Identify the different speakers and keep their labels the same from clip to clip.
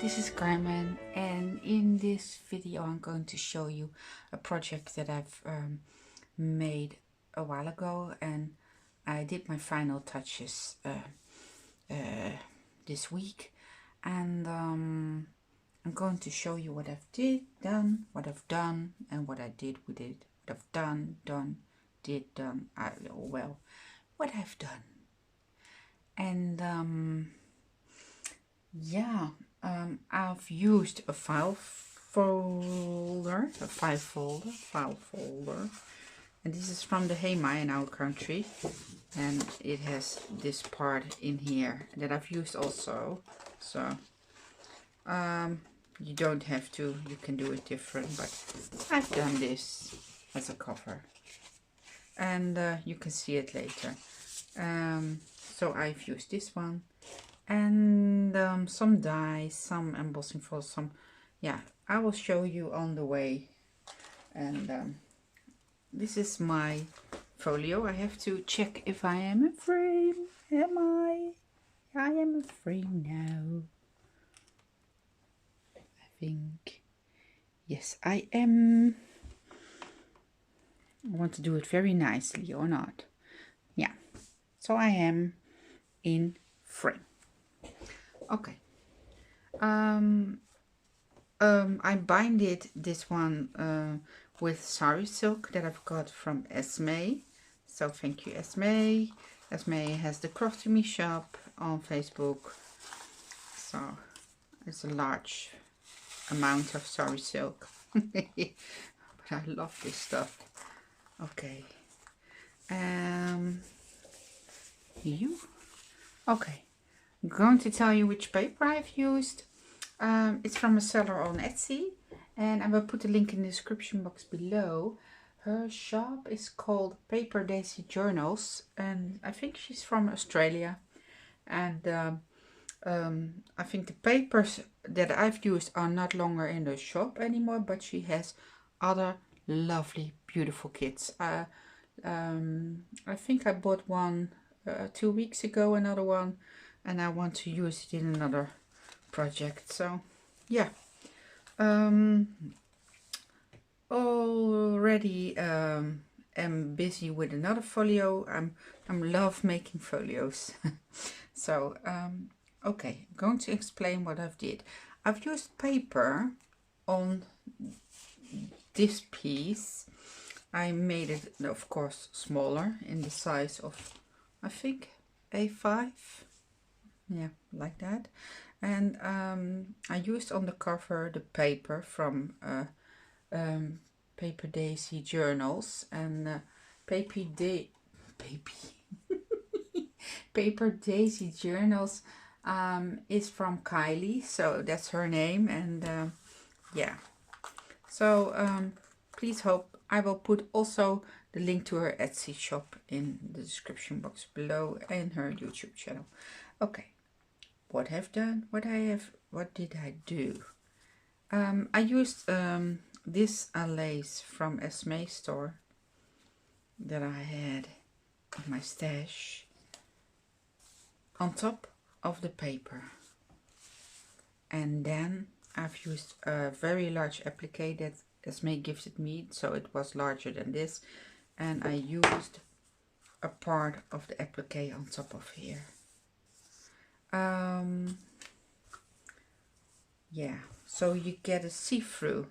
Speaker 1: this is Carmen, and in this video I'm going to show you a project that I've made a while ago, and I did my final touches this week, and I'm going to show you what I've done, and what I did with it. What I've done, what I've done. And yeah, I've used a file folder, and this is from the HEMA in our country, and it has this part in here that I've used also. So you don't have to, you can do it different, but I've done this as a cover, and you can see it later. So I've used this one, and some dies, some embossing foils, some, yeah, I will show you on the way. And this is my folio. I have to check if I am in frame. Am I? I am in frame now. I think, yes, I am. I want to do it very nicely, or not? Yeah, so I am in frame. Okay. I binded this one with sari silk that I've got from Esme. So thank you, Esme. Esme has the Craft to Me shop on Facebook. So it's a large amount of sari silk. But I love this stuff. Okay. Okay. I'm going to tell you which paper I've used. It's from a seller on Etsy, and I will put a link in the description box below. Her shop is called Paper Daisy Journals, and I think she's from Australia. And I think the papers that I've used are not longer in the shop anymore, but she has other lovely, beautiful kits. I think I bought one 2 weeks ago, another one, and I want to use it in another project. So yeah, already am busy with another folio. I'm love making folios. So okay, I'm going to explain what I've did. I've used paper on this piece. I made it, of course, smaller, in the size of, I think, A5. Yeah, like that. And I used on the cover the paper from Paper Daisy Journals, and Paper Daisy Journals is from Kylie, so that's her name. And yeah, so please hope I will put also the link to her Etsy shop in the description box below, and her YouTube channel. Okay, what I've done, what did I do? I used this lace from Esme store that I had in my stash on top of the paper, and then I've used a very large applique that Esme gifted me, so it was larger than this, and I used a part of the applique on top of here. Yeah, so you get a see-through.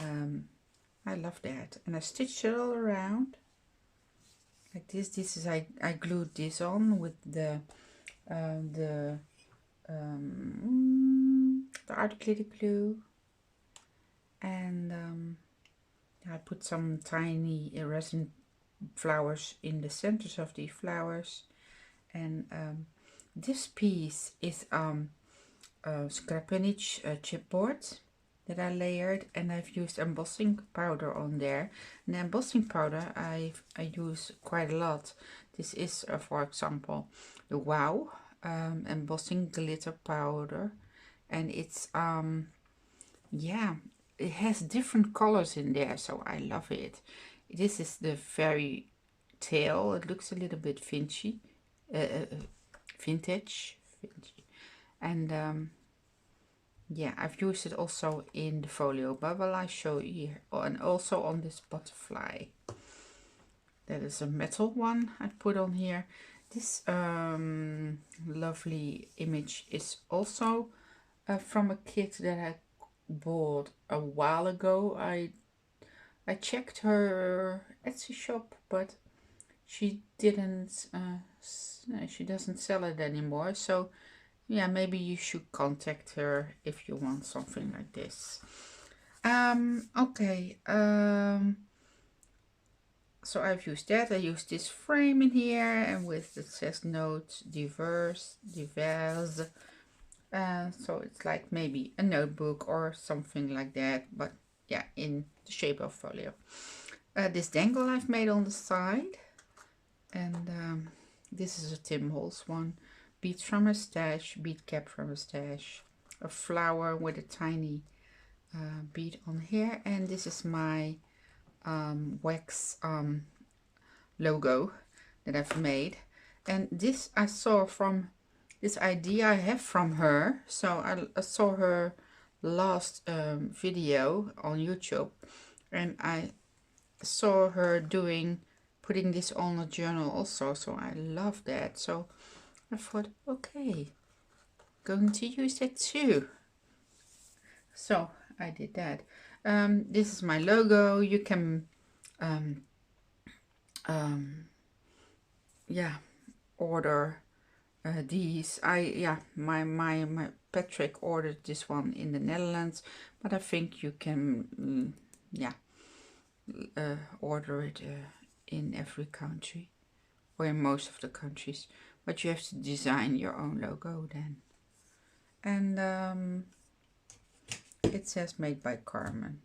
Speaker 1: I love that, and I stitched it all around like this. This is I glued this on with the art glitter glue, and I put some tiny resin flowers in the centers of these flowers. And this piece is scrapinage chipboard that I layered, and I've used embossing powder on there. And the embossing powder I use quite a lot. This is for example the Wow embossing glitter powder, and it's yeah, it has different colors in there, so I love it. This is the fairy tail. It looks a little bit vintage, and yeah, I've used it also in the folio bubble I show you here, and also on this butterfly. That is a metal one I put on here. This lovely image is also from a kit that I bought a while ago. I checked her Etsy shop, but she didn't. She doesn't sell it anymore. So yeah, maybe you should contact her if you want something like this. Okay. So I've used that. I used this frame in here, and with it says notes diverse. So it's like maybe a notebook or something like that, but yeah, in the shape of folio. This dangle I've made on the side, and this is a Tim Holtz one. Beads from a stash, bead cap from a stash, a flower with a tiny bead on here, and this is my wax logo that I've made. And this I saw from this idea I have from her. So I saw her last video on YouTube, and I saw her putting this on a journal also, so I love that. So I thought, okay, going to use that too. So I did that. This is my logo. You can yeah, order these. My Patrick ordered this one in the Netherlands, but I think you can order it in every country, or in most of the countries, but you have to design your own logo then. And it says made by Carmen,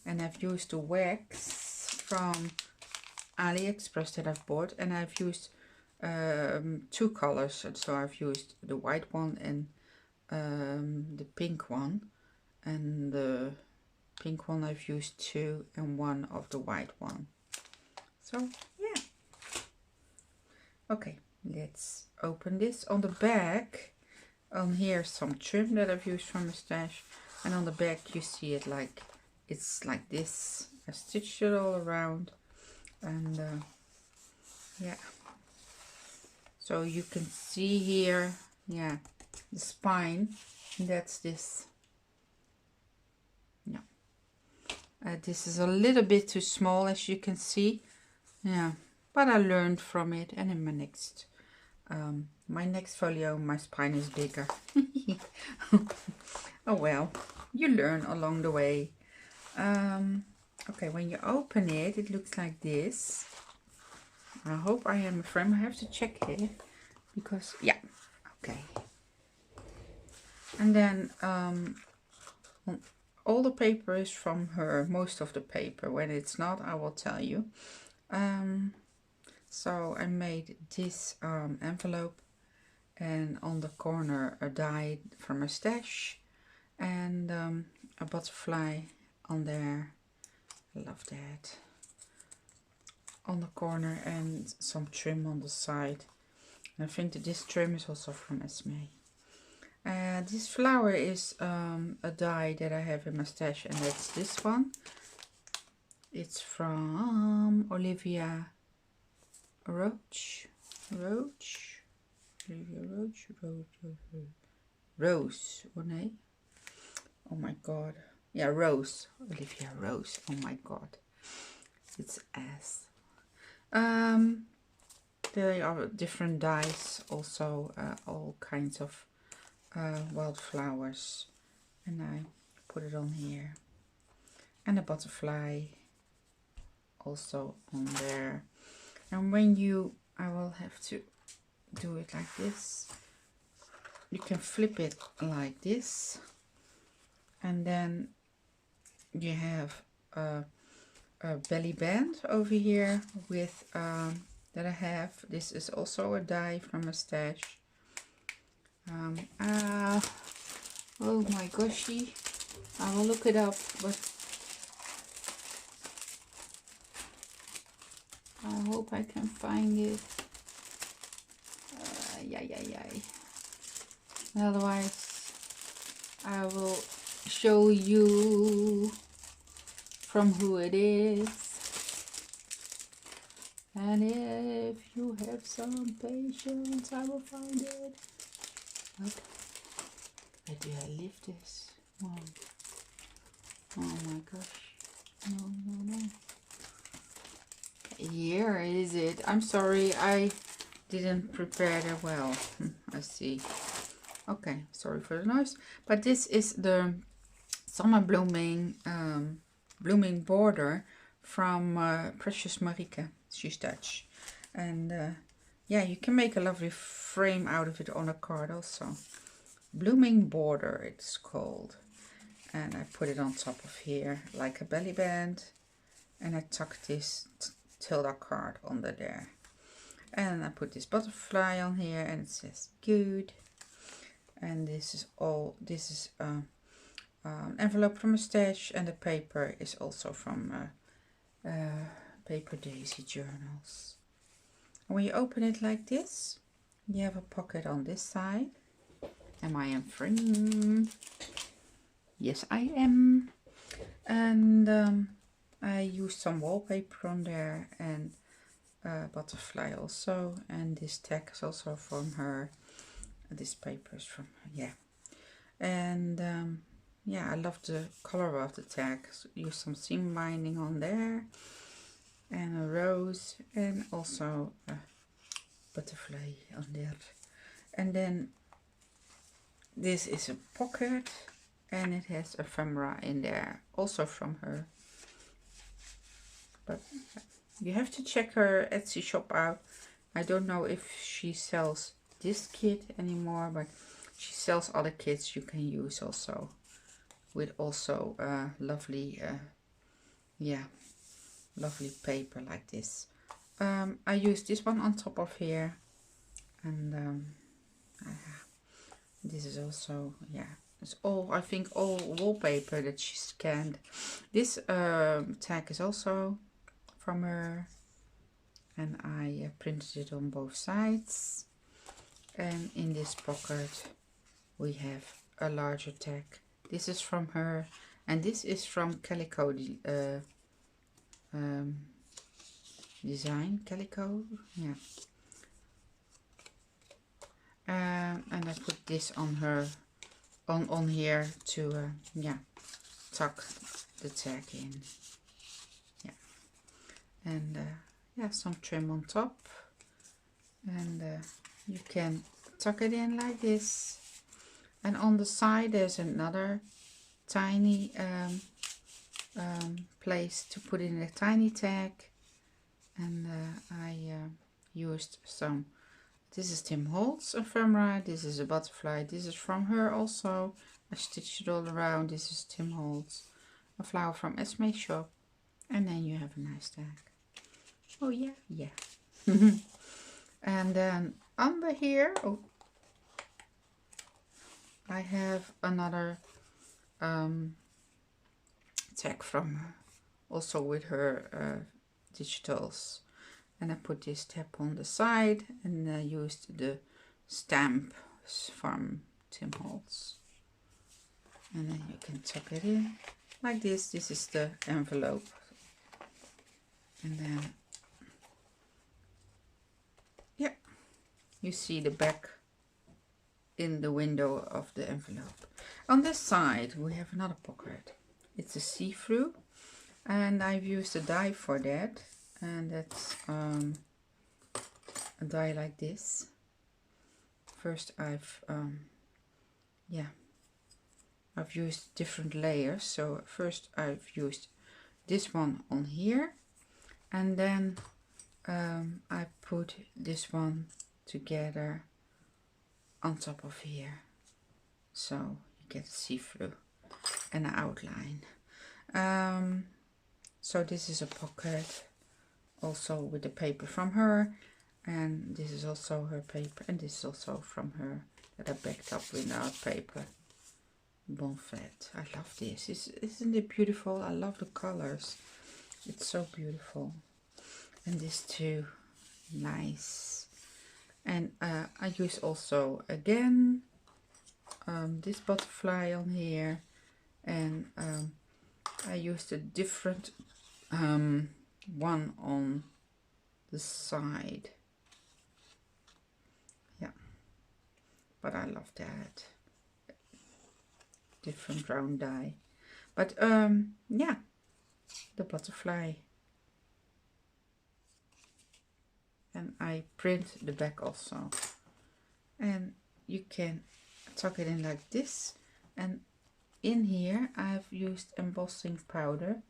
Speaker 1: and I've used the wax from AliExpress that I've bought, and I've used two colors. So I've used the white one and the pink one, and the pink one I've used two and one of the white one. So yeah, okay, let's open this. On the back, on here, some trim that I've used from a stash, and on the back you see it like it's like this. I stitched it all around, and yeah, so you can see here, yeah, the spine. That's this. Yeah, this is a little bit too small, as you can see. Yeah, but I learned from it, and in my next folio my spine is bigger. Oh well, you learn along the way. Okay, when you open it, it looks like this. I hope I am a frame. I have to check it, because yeah, okay. And then all the paper is from her, most of the paper. When it's not, I will tell you. So I made this envelope, and on the corner a die from a stash, and a butterfly on there. I love that. On the corner, and some trim on the side. And I think that this trim is also from Esme. This flower is a die that I have in my stash, and that's this one. It's from Olivia Roach. Rose. Oh, nee. Oh my god. Yeah, Rose. Olivia Rose. Oh my god. It's S. There are different dies, also all kinds of wildflowers, and I put it on here, and a butterfly also on there. And when I will have to do it like this. You can flip it like this, and then you have a belly band over here with that I have. This is also a die from a stash. Oh my goshy, I will look it up, but I hope I can find it. Otherwise I will show you from who it is. And if you have some patience, I will find it. But where do I leave this? Oh, oh my gosh. No, no, no. Here is it. I'm sorry, I didn't prepare that well. I see. Okay, sorry for the noise. But this is the summer blooming blooming border from Precious Marike. She's Dutch. And yeah, you can make a lovely frame out of it on a card also. Blooming border it's called. And I put it on top of here like a belly band. And I tuck this Tilda card under there. And I put this butterfly on here and it says good. And this is envelope from a stash, and the paper is also from Paper Daisy journals. And when you open it like this, you have a pocket on this side. Am I in frame? Yes, I am. And I used some wallpaper on there and butterfly also. And this tag is also from her. This paper is from her, yeah. And yeah, I love the color of the tag. So use some seam binding on there. And a rose. And also a butterfly on there. And then this is a pocket. And it has a ephemera in there. Also from her. But you have to check her Etsy shop out. I don't know if she sells this kit anymore. But she sells other kits you can use also. With also lovely, yeah, lovely paper like this. I use this one on top of here, and this is also, yeah, it's all, I think, all wallpaper that she scanned. This tag is also from her, and I printed it on both sides. And in this pocket we have a larger tag. This is from her, and this is from Calico Design, Calico, yeah. And I put this on her, on here to, yeah, tuck the tag in, yeah. And yeah, some trim on top, and you can tuck it in like this. And on the side there's another tiny place to put in a tiny tag. And I used some, this is Tim Holtz ephemera, this is a butterfly, this is from her also. I stitched it all around. This is Tim Holtz, a flower from Esme shop. And then you have a nice tag. Oh yeah, yeah. And then under here, oh, I have another tag from her, also with her digitals. And I put this tab on the side, and I used the stamp from Tim Holtz. And then you can tuck it in like this. This is the envelope. And then, yeah, you see the back in the window of the envelope. On this side we have another pocket. It's a see-through, and I've used a die for that, and that's a die like this. First I've I've used different layers. So first I've used this one on here, and then I put this one together on top of here, so you get see-through and an outline. So this is a pocket also with the paper from her, and this is also her paper, and this is also from her that I backed up with our paper. Bonfait. I love this. Isn't it beautiful? I love the colors. It's so beautiful. And this too, nice. And I use also again this butterfly on here, and I used a different one on the side. Yeah, but I love that different round die. But yeah, the butterfly, and I print the back also, and you can tuck it in like this, and in here I've used embossing powder,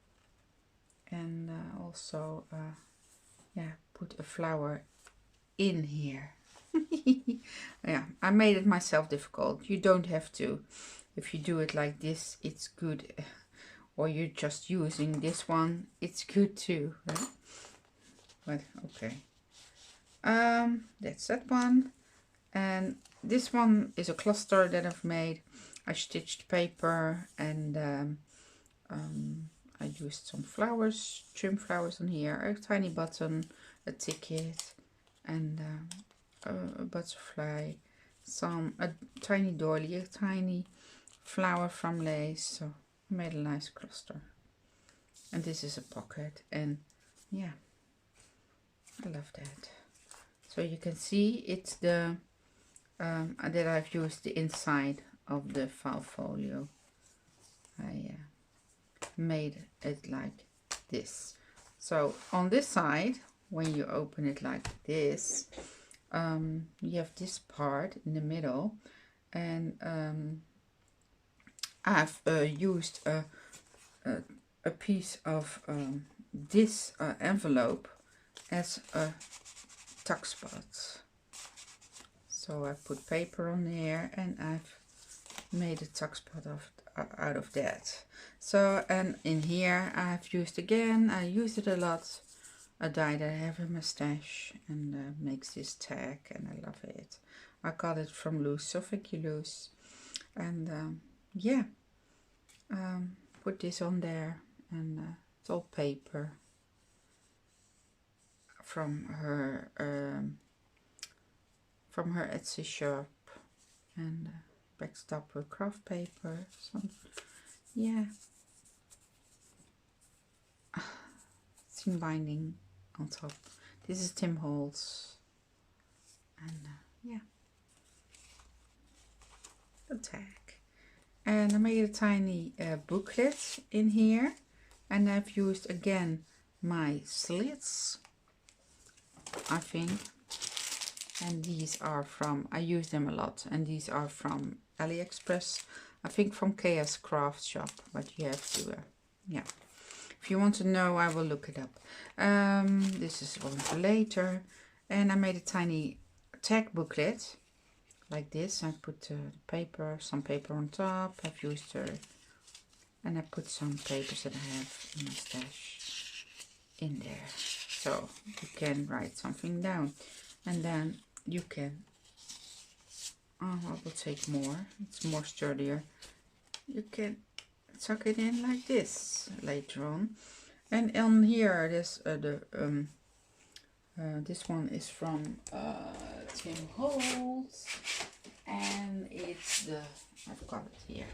Speaker 1: and also yeah, put a flower in here. Yeah, I made it myself difficult. You don't have to. If you do it like this, it's good. Or you're just using this one, it's good too, right? But okay. That's that one. And this one is a cluster that I've made. I stitched paper, and I used some flowers, trim flowers on here, a tiny button, a ticket, and a butterfly, a tiny doily, a tiny flower from lace. So I made a nice cluster. And this is a pocket, and yeah, I love that. So you can see it's the that I've used the inside of the file folio. I made it like this. So on this side, when you open it like this, you have this part in the middle, and I've used a piece of this envelope as a tuck spot. So I put paper on there, and I've made a tuck spot out of that. So, and in here I've used again, I use it a lot, a die that I have in my stash, and makes this tag, and I love it. I got it from Loose, so thank you, Loose. And yeah, put this on there, and it's all paper from her Etsy shop, and backed up with craft paper. Some, yeah, seam binding on top. This is Tim Holtz, and yeah, the tag. And I made a tiny booklet in here, and I've used again my slits, I think. And these are from, I use them a lot, and these are from AliExpress, I think from KS Craft Shop, but you have to, yeah. If you want to know, I will look it up. This is one for later. And I made a tiny tag booklet, like this. I put paper, some paper on top, I've used and I put some papers that I have in my stash in there. So you can write something down. And then you can, I will take more, it's more sturdier. You can tuck it in like this later on. And on here, there's this one is from Tim Holtz, and it's the, I've got it here,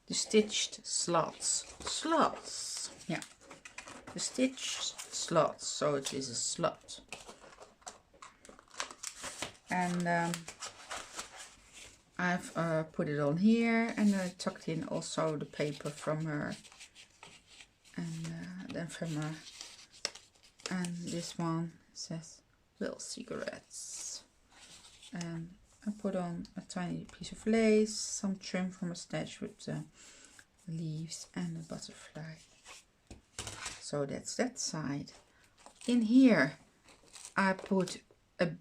Speaker 1: the stitched slots, yeah, the stitched slots, so it is a slot. And I've put it on here, and I tucked in also the paper from her, and then from her, and this one says little cigarettes, and I put on a tiny piece of lace, some trim from a stash with the leaves, and a butterfly. So that's that side. In here I put a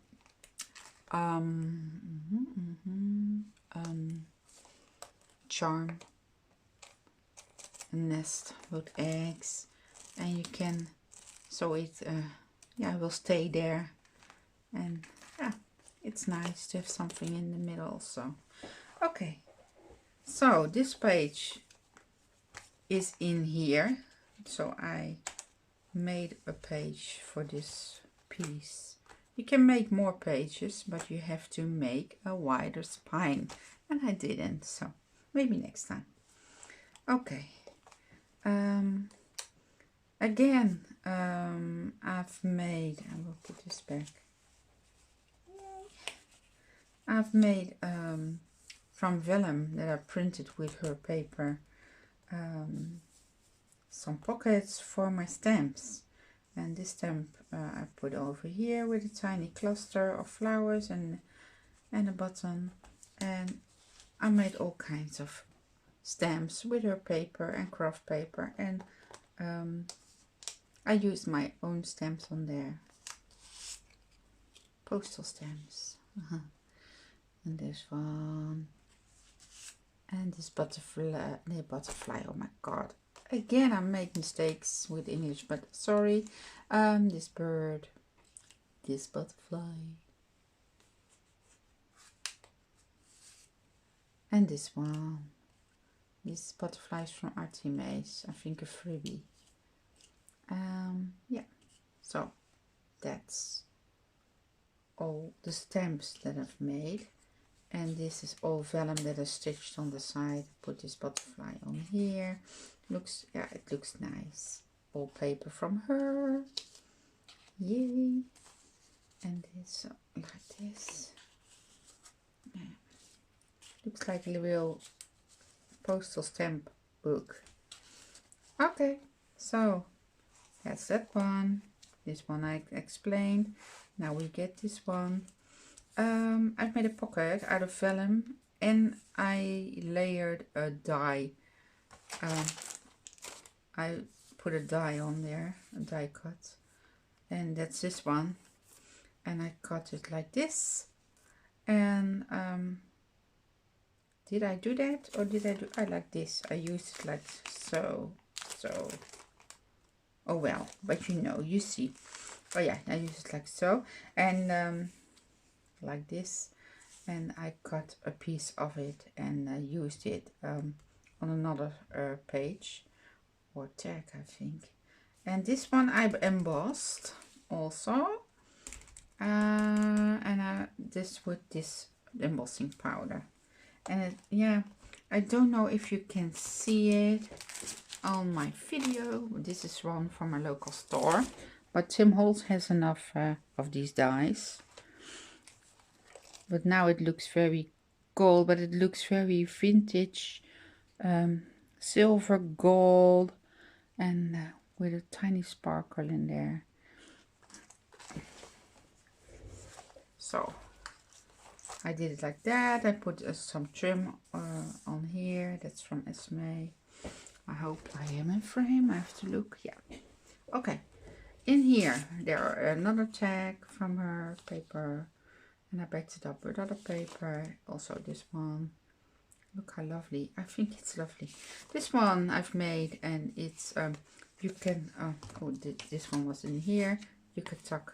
Speaker 1: charm, a nest with eggs, and you can, so it yeah, will stay there, and yeah, it's nice to have something in the middle. So okay, so this page is in here, so I made a page for this piece. You can make more pages, but you have to make a wider spine, and I didn't, so maybe next time. Okay. Again, I've made, I will put this back. I've made from vellum that I printed with her paper some pockets for my stamps. And this stamp I put over here with a tiny cluster of flowers and a button. And I made all kinds of stamps with her paper and craft paper, and I used my own stamps on there, postal stamps. And this one, and this butterfly, oh my god, again I make mistakes with English, but sorry. This bird, this butterfly, and this one. This butterfly is from Artemis, I think a freebie. Yeah, so that's all the stamps that I've made, and this is all vellum that I stitched on the side. Put this butterfly on here. Looks, yeah, it looks nice. All paper from her, yay. And this like this, yeah. Looks like a real postal stamp book. Okay, so that's that one. This one I explained. Now we get this one. I've made a pocket out of vellum and I layered a die. I put a die on there, a die cut, and that's this one. And I cut it like this. And did I do that, or did I do I like this? I used it like so. Oh well, but you know, you see. Oh yeah, I use it like so, and like this, and I cut a piece of it and used it on another page or tag, I think. And this one I've embossed also, and this with this embossing powder. And yeah, I don't know if you can see it on my video. This is one from a local store, but Tim Holtz has enough of these dies. But now it looks very gold, but it looks very vintage, silver gold, and with a tiny sparkle in there. So I did it like that. I put some trim on here. That's from Esme. I hope I am in frame. I have to look. Yeah. Okay. In here, there are another tag from her paper. And I backed it up with other paper. Also this one. Look how lovely. I think it's lovely. This one I've made, and it's, you can, oh, this one was in here. You could tuck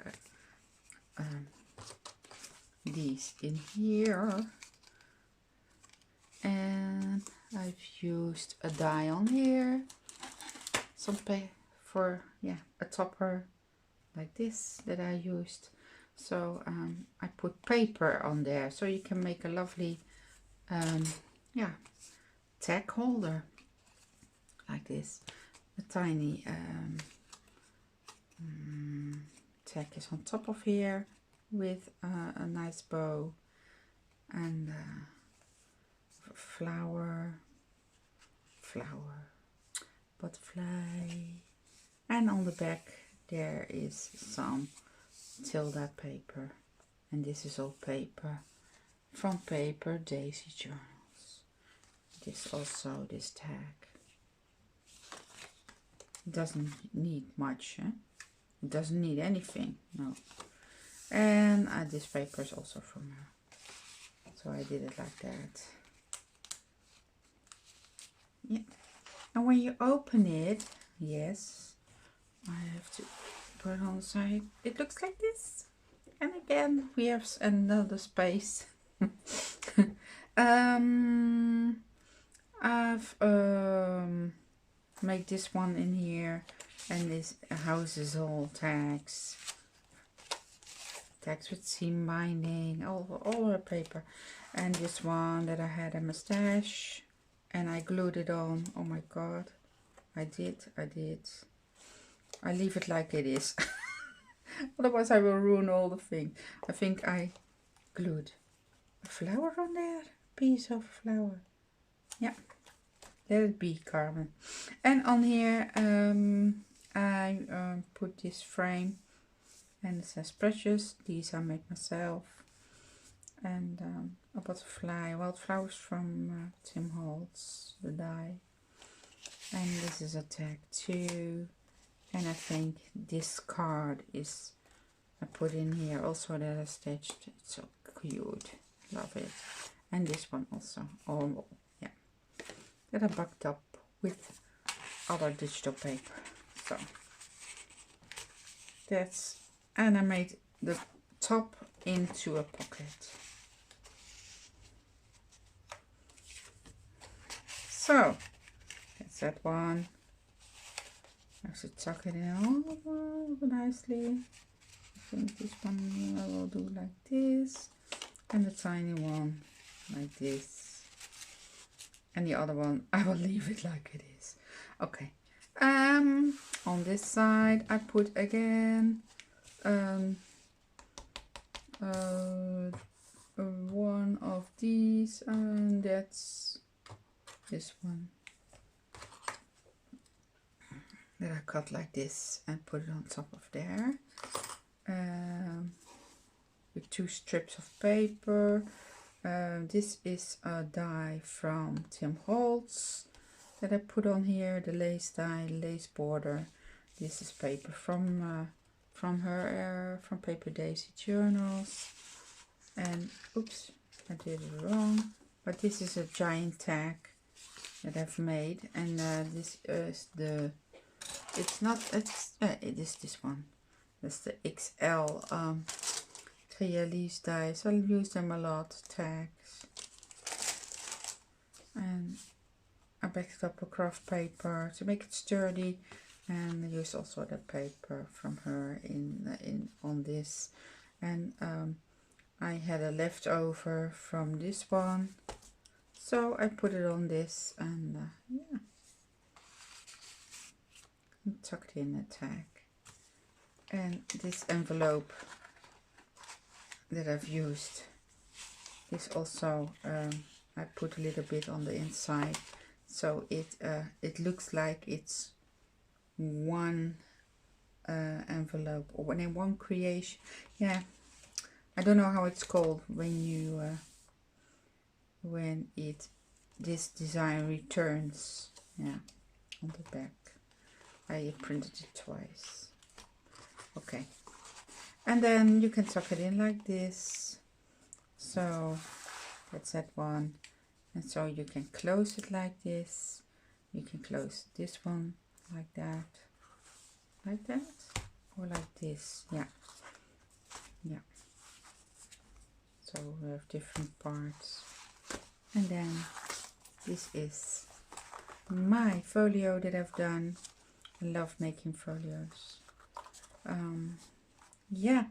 Speaker 1: these in here, and I've used a die on here, some paper for, yeah, a topper like this that I used. So I put paper on there, so you can make a lovely yeah, tag holder like this. A tiny tag is on top of here with a nice bow and flower, butterfly, and on the back there is some Tilda paper, and this is all paper from Paper Daisy Journals. This also, this tag. It doesn't need much, eh? It doesn't need anything, no. And this paper is also from her. So I did it like that. Yeah. And when you open it, yes, I have to put it on the side. It looks like this. And again, we have another space. I've made this one in here, and this house is all tags with seam binding, all her paper. And this one that I had a mustache and I glued it on. Oh my god, I did. I leave it like it is. Otherwise I will ruin all the thing. I think I glued a flower on there. Piece of flower. Yeah. Let it be, Carmen. And on here I put this frame, and it says precious. These I made myself. And a butterfly, wildflowers from Tim Holtz, the die. And this is a tag too. And I think this card is I put in here also that I stitched. It's so cute. Love it. And this one also. Oh yeah. That I backed up with other digital paper. So that's, and I made the top into a pocket. So that's that one. I should tuck it in nicely. I think this one I will do like this, and the tiny one like this, and the other one I will leave it like it is. Okay. On this side I put again one of these, and that's this one that I cut like this and put it on top of there, with 2 strips of paper. This is a die from Tim Holtz that I put on here, the lace die, lace border. This is paper from her, from Paper Daisy Journals. And oops, I did it wrong, but this is a giant tag that I've made, and this is the, it's not, it is this one. That's the XL Trialis dies. I'll use them a lot, tags. And I backed it up with craft paper to make it sturdy, and I used also the paper from her in on this. And I had a leftover from this one, so I put it on this, and yeah, and tucked in a tag. And this envelope that I've used, this also I put a little bit on the inside, so it looks like it's one envelope, or when in one creation. Yeah, I don't know how it's called when you when this design returns. Yeah, on the back I printed it twice. Okay, and then you can tuck it in like this. So that's that one, and so you can close it like this. You can close this one like that, or like this. Yeah, yeah. So we have different parts, and then this is my folio that I've done. I love making folios. Yeah.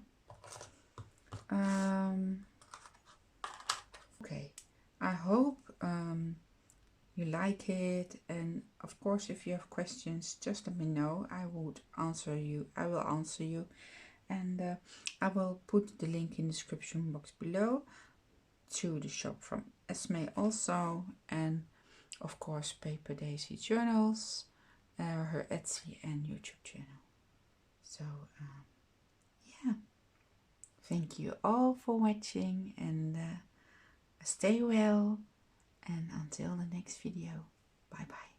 Speaker 1: Okay, I hope you like it, and of course if you have questions, just let me know. I will answer you, and I will put the link in the description box below to the shop from Esme also, and of course Paper Daisy Journals, her Etsy and YouTube channel. So yeah, thank you all for watching, and stay well, and until the next video, bye bye.